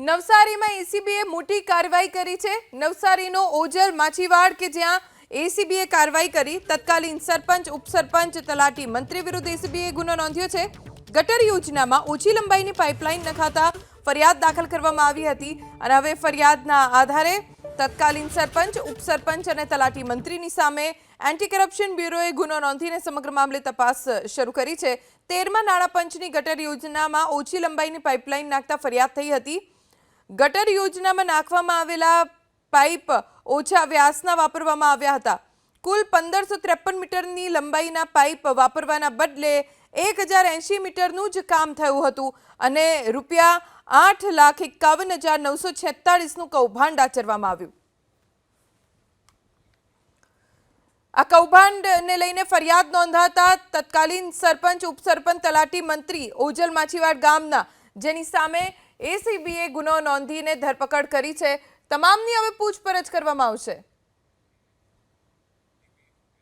નવસારીમાં એસીબીએ મોટી કાર્યવાહી કરી છે। નવસારીનો ઓજલ માછીવાડ કે જ્યાં એસીબીએ કાર્યવાહી કરી તત્કાલીન સરપંચ ઉપસરપંચ તલાટી મંત્રી વિરુદ્ધ એસીબીએ ગુનો નોંધ્યો છે। ગટર યોજનામાં ઓછી લંબાઈની પાઇપલાઇન નખાતા ફરિયાદ દાખલ કરવામાં આવી હતી અને હવે ફરિયાદના આધારે તત્કાલીન સરપંચ ઉપસરપંચ અને તલાટી મંત્રીની સામે એન્ટી કરપ્શન બ્યુરોએ ગુનો નોંધીને સમગ્ર મામલે તપાસ શરૂ કરી છે। 13મા નાણાં પંચની ગટર યોજનામાં ઓછી લંબાઈની પાઇપલાઇન નાખતા ફરિયાદ થઈ હતી। ગટર યોજનામાં નાખવામાં આવેલા પાઇપ ઓછા વ્યાસના વાપરવામાં આવ્યા હતા। કુલ 1553 મીટરની લંબાઈના પાઇપ વાપરવાના બદલે 1080 મીટરનું જ કામ થયું હતું અને રૂપિયા 8,51,946નું કૌભાંડ આચરવામાં આવ્યું। આ કૌભાંડને લઈને ફરિયાદ નોંધાતા તત્કાલીન સરપંચ ઉપસરપંચ તલાટી મંત્રી ઓજલ માછીવાડ ગામના જેની સામે એસીબીએ ગુનો નોંધીને ધરપકડ કરી છે। તમામની હવે પૂછપરછ કરવામાં આવશે।